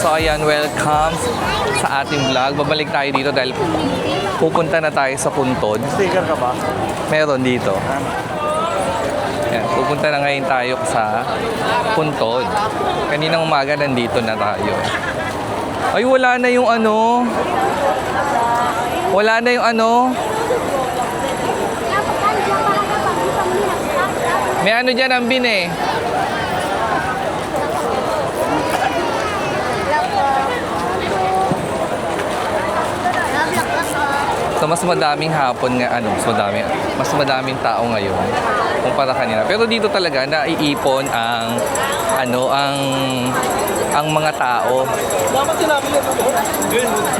So ayan, welcome sa ating vlog. Babalik tayo dito dahil pupunta na tayo sa Puntod. Sticker ka ba? Meron dito. Ayan, pupunta na ngayon tayo sa Puntod. Kaninang umaga nandito na tayo. Ay, wala na yung ano. Wala na yung ano. May ano dyan ang bin eh. So mas madaming hapon nga mas madaming tao ngayon kumpara kanina. Pero dito talaga naiipon ang ang mga tao.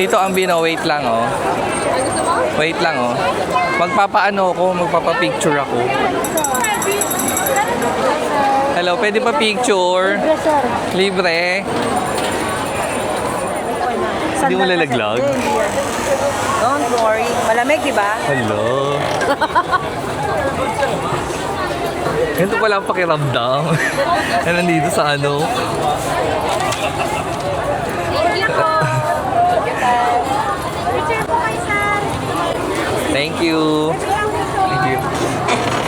Dito ang bino, wait lang oh. Wait lang oh. Magpapa-picture ako. Hello, pwede pa picture? Libre. Hindi mo lalaglag? Don't worry. Malamig, di ba? Hello. Ganito pala ang pakiramdam. Na nandito sa ano. Thank you. Thank you.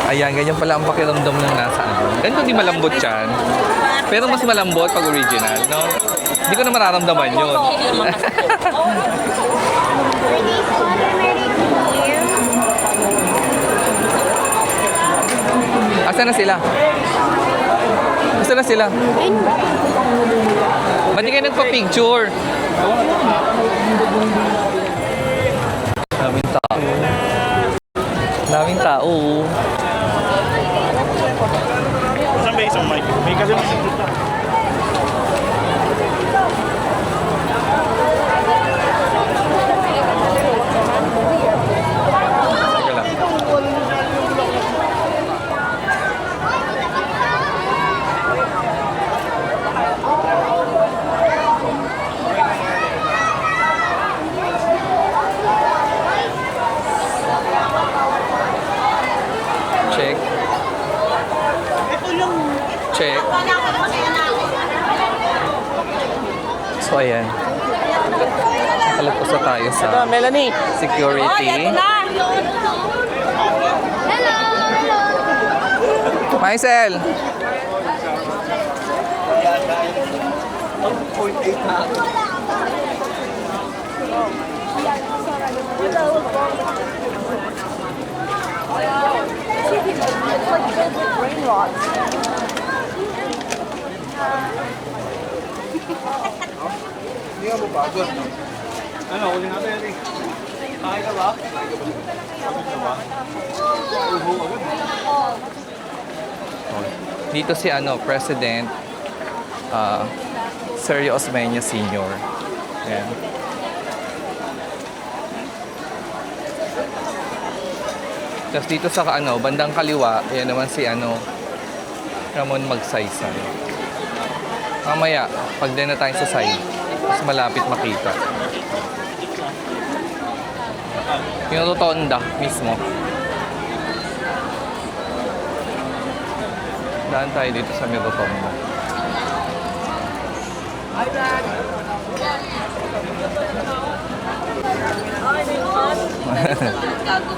Ayan, ganyan pala ang pakiramdam ng nasa ano. Ganito di malambot yan. Pero mas malambot pag original, no? Hindi ko na mararamdaman yun. Asan na sila? Asan na sila? Ba't di kayo nagpa-picture? Daming tao. Daming tao. Saan ba isang mic? May kasi may nagtuta. Sige lang. Check. Check. So, ayan. Kalagpas na tayo sa Melanie. security. Maisel! Hindi ka mapagod, no? Ano, huli natin, Eli? Kaya ka ba? Pagod ka ba? Uho agad. Dito si President Sergio Osmeña Sr. Ayan. Tapos dito sa bandang kaliwa, yan naman si Ramon Magsaysay. Mamaya, pag din na tayo sa side, mas malapit makita. Yung rotonda mismo. Daan tayo dito sa may rotonda.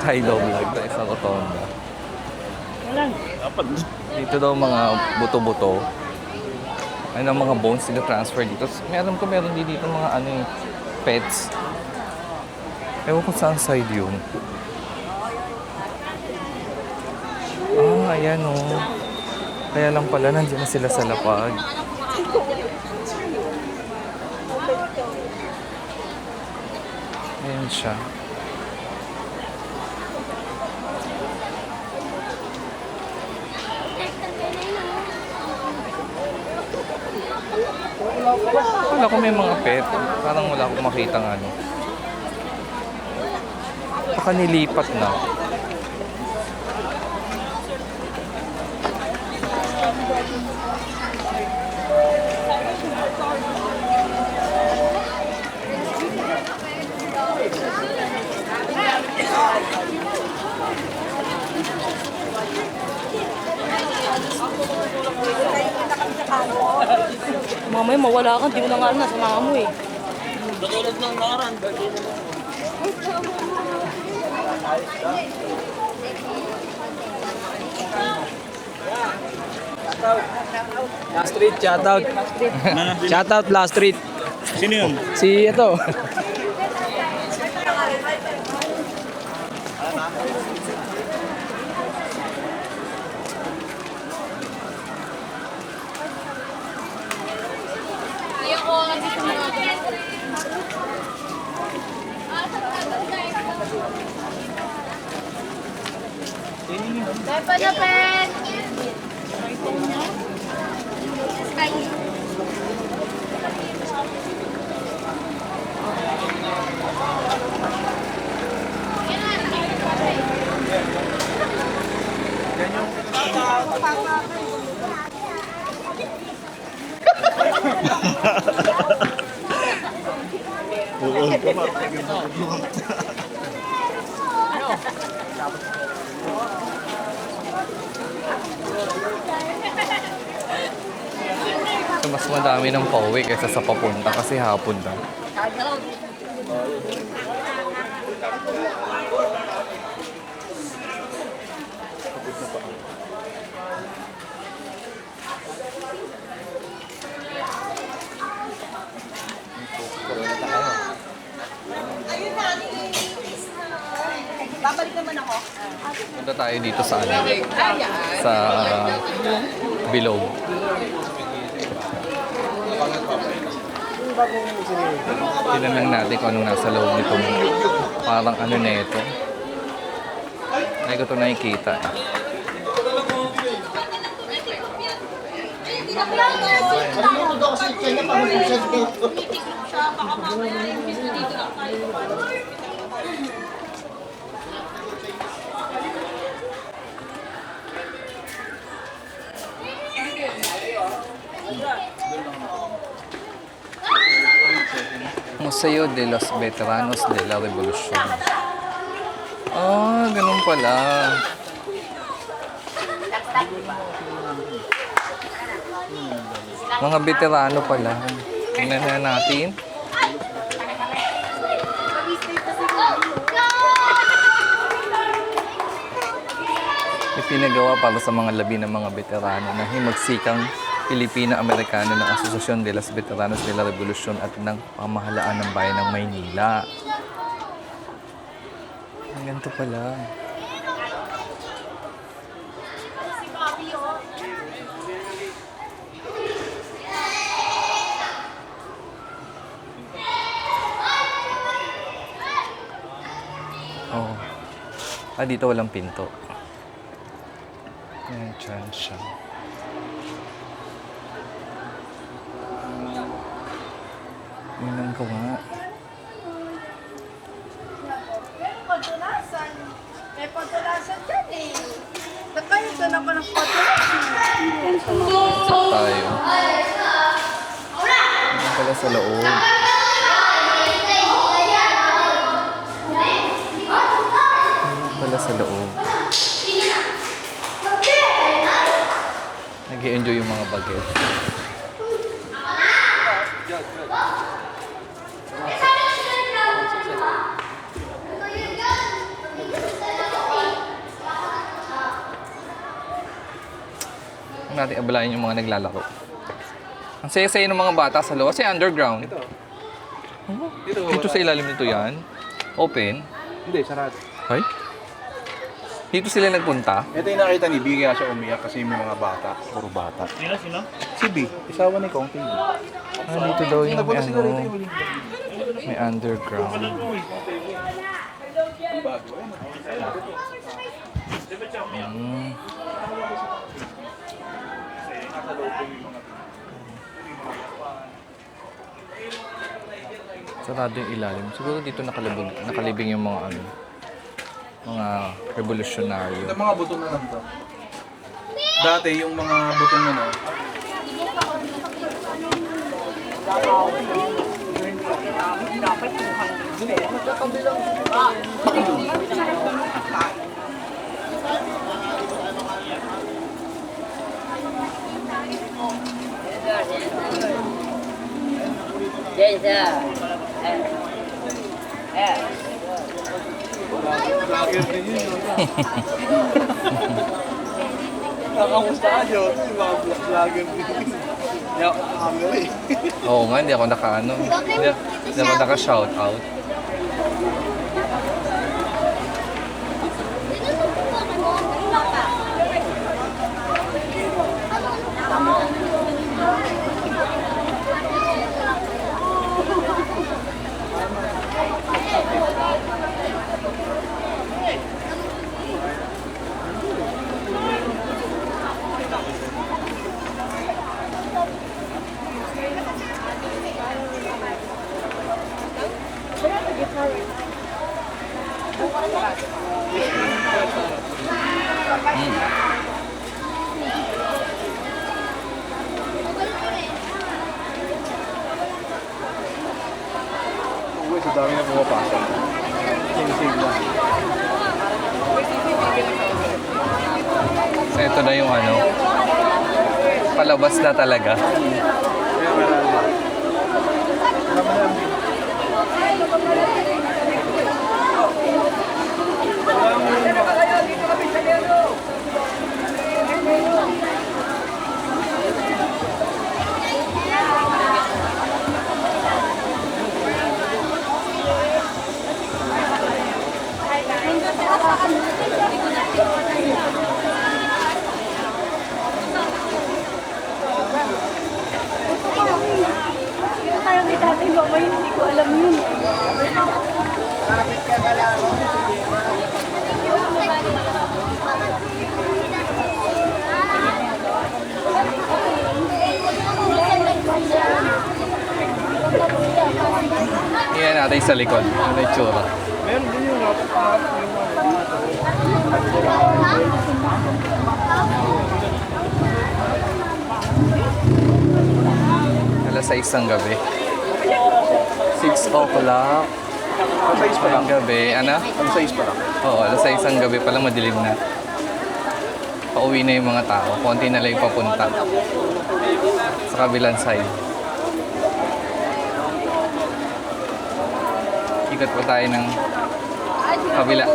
Hello vlog tayo sa rotonda. Dito daw mga buto-buto. Ano mga bones sila transfer dito. Meron din dito mga pets. Ewan ko saan side yun. Ayan o. Kaya lang pala nandiyan na sila sa lapag. Ayan siya. Wala ko may mga pet. Parang wala akong makita ng baka nilipat na. Mamaya mawala ka, di mo na nga alam, nasa mama mo eh. Katulad ng naran. Last street, shoutout. Shoutout last street. Sino yun? Si ito. Dapat. So, mas madami ng pauwi kaysa sa papunta kasi hapon daw. Babalik naman ako. Punta tayo dito sa ano? Sa Bilog. Tignan lang natin kung anong nasa loob nito. Parang ano na ito. Hindi ko ito nakikita. Museo de los Veteranos de la Revolución. Ah, ganun pala. Mga veterano pala. Tingnan na natin. Ipinagawa para sa mga labi ng mga veterano na himagsikang Pilipino-Amerikano ng Asociación de los Veteranos de la Revolución at ng pamahalaan ng bayan ng Maynila. Ang ganito pala. Oh. Ah, dito walang pinto. Ayan, dyan siya. Yun ang gawa. May pagkulasan dyan eh. Nakayo doon ako ng pagkulasan. Pasok tayo. Yun pala sa loob. Yun pala sa loob. Nag-i-enjoy yung mga baget. Natin abalayan yung mga naglalaro. Ang saya-saya ng mga bata sa loob. Kasi underground. Ito. Oh, Dito, dito sa ilalim nito yan. Open. Hindi, sarado. Ay? Dito sila nagpunta. Ito yung nakita ni B, kaya siya umiyak kasi may mga bata. Puro bata. Sino? Si B. Isawa ni Kong TV. Ah, dito daw yung may ano. May underground. Mm. Sarado yung ilalim. Siguro dito nakalibing yung mga ano, mga revolusyonaryo. Ito mga buto na lang to. Dati yung mga butong ano. Vlogger din yun. Nakamusta ka, Diyos? Yung mga vlogger din yun. Hindi ako camera eh. Oo nga, hindi ako hindi ako naka-shout out. Uy, sa dami na pumapasok. Sing-sing na. So ito na yung ano, palabas na talaga. Kaya marami. Tayo ni Tatay Mama, hindi ko alam yun. Tingnan natin sa likod. Ano yung tsura? Meron din yung napapahap yung Alas 6 ng gabi. 6 o'clock. Ang size pa lang. Ang gabi. Ano? Ang size pa lang. Oo, alas 6 ang gabi pa lang, madilim na. Pauwi na yung mga tao. Konti na lang yung papunta. Sa kabilang side. Ikot pa tayo ng kabila.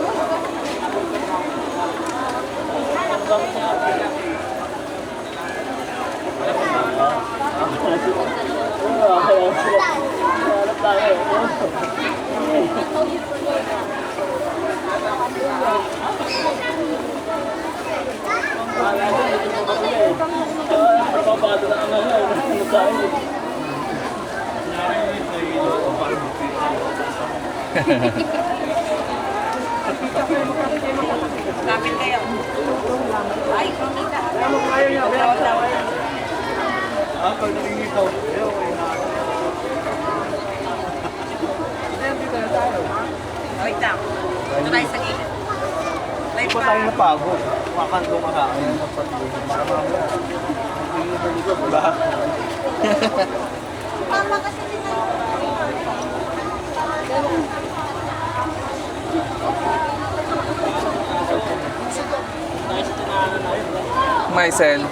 Kapit kayo. Ay, kumita. Kaya niya, pag nalingit daw. Wait lang. Ito tayo sa gilid. Wait Hindi pa tayo napagod. Makanto ka na. Ayun, magpatuloy. Para mamaya. Hindi na dito, wala. Mama kasi Myself.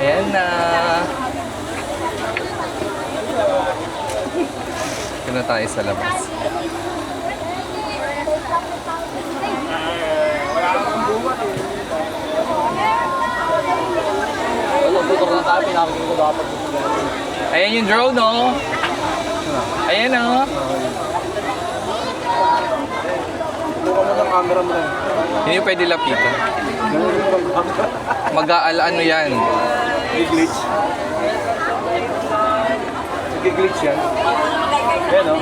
Ayan na. Ito na tayo sa labas. Ayan yung drone, no? Ayan, no? Buka mo ng camera mo rin. Hindi pwede lapitan. Mag-aal ano yan. Nag-glitch. Nag-glitch yan. Ayan, no?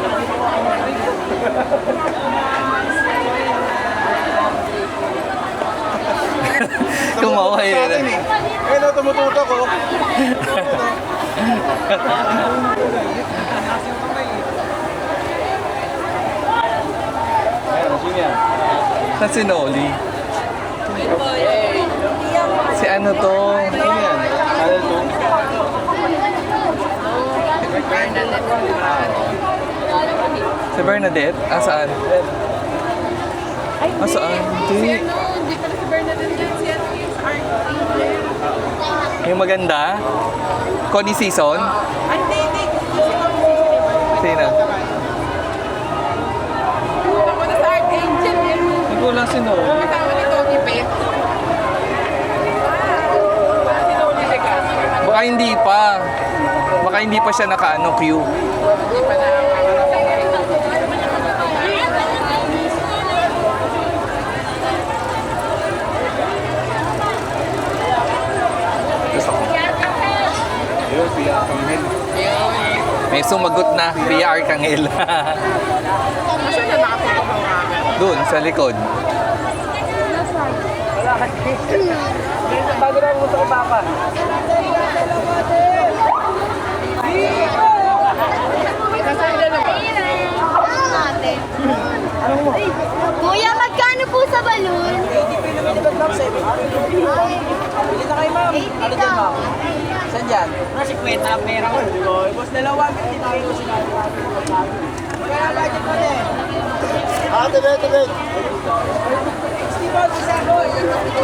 Kumawa yun. Ayun, no, tumututok ko. Ayan, sino yan? Sa si Noli. Si ano to? Sino yan? Ano to? Si Bernadette? Ah, saan? Ah, saan? Hindi. Hindi pala si Bernadette. Yung maganda? Connie Season? Hindi. Sino? Ako na sa Archangel. Hindi ko lang sino. Tama ni Tony Pet. Baka hindi pa. Baka hindi pa siya naka-ano, queue. Hindi pa na. May sumagot na, Pia Arcangel. Kasi na nakapunta ko nga. Doon, sa likod. Bago na mo sa papa. Kuya, magkano po sa balon? Bili na kayo, ma'am. Ano dyan, ma'am? Saan dyan? Nasi kwenta, pera ko. Boss, dalawa, hindi tayo ko sinabi. Kaya budget mo na eh. Tibig.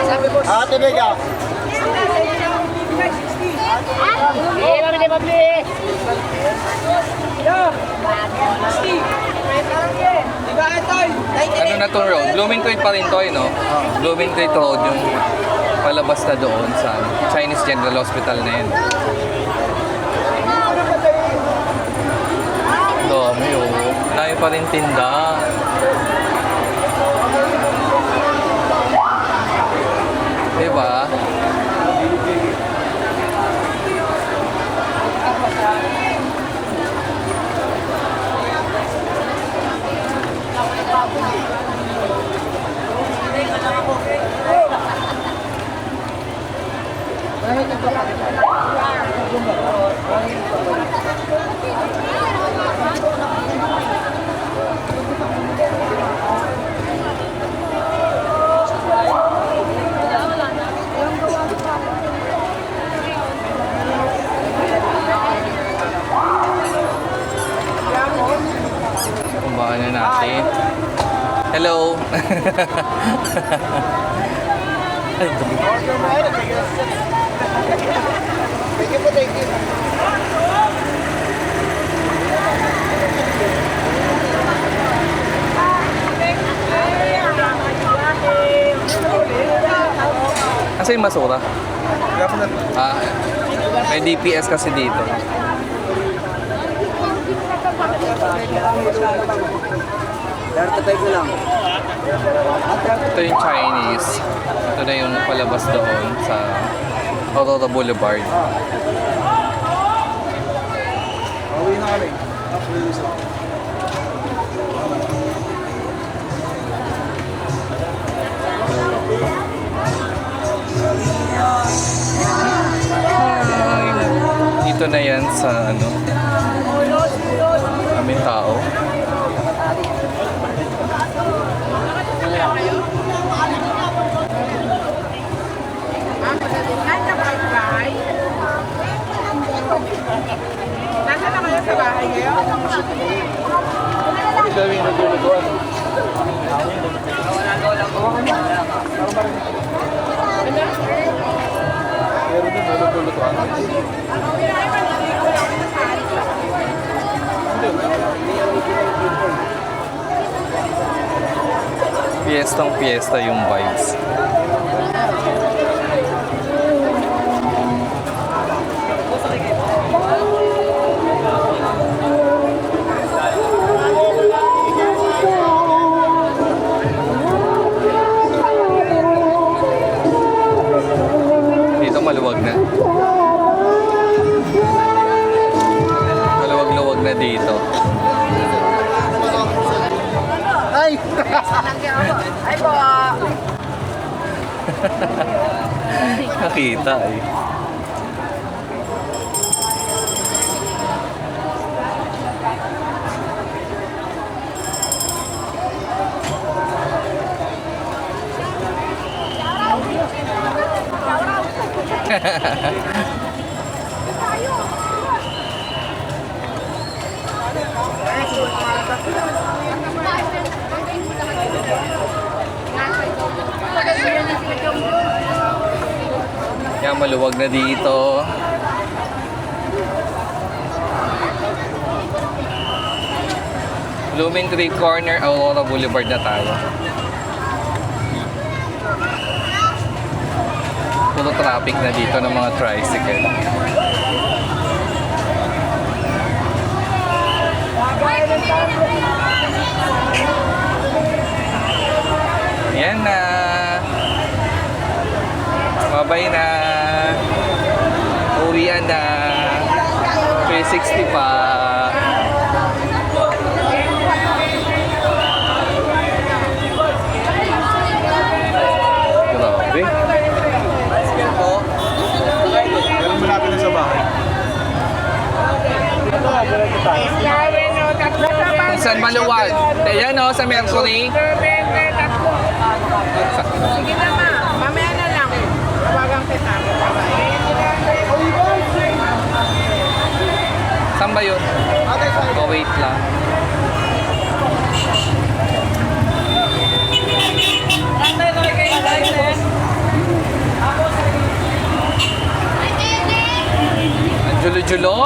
Sabi boss. Tibig ah. Eh, mami na mabli. Yo! Diba, Antoy? Ano na tong road? Bloomington pa rin to, no? Bloomington Road, yung palabas na doon sa Chinese General Hospital na yun. Dami, oh. Dami pa rin tinda. Diba? Kumbakan na natin. Hello! Ay, Thank you. Asa yung basura? Ah, may DPS kasi dito. Ito yung Chinese. Ito na yung palabas doon sa Aurora Boulevard. Uwi na kami. Dito na yan sa ano, aming tao. Nasa na kayo sa bahay ngayon? Gawin na gulutuan. Meron din gulutuan. Piyestang piyesta yung vibes. Dito maluwag na. Maluwag-luwag na dito. Ay! Ay po! Nakita eh. Yan, maluwag na dito. Blooming Tree Corner, Aurora Boulevard na tayo. Puro traffic na dito ng mga tricycle. Yan na. Babay na. Uwian na. 360 pa. Grabe. Pero malapit na sa bahay. Saan maluwag? Ayan o, sa Mercury. Sige na ma, mamaya na lang. Tawagan kita. Saan ba yun? Oh, wait lang. Ang julo-julo.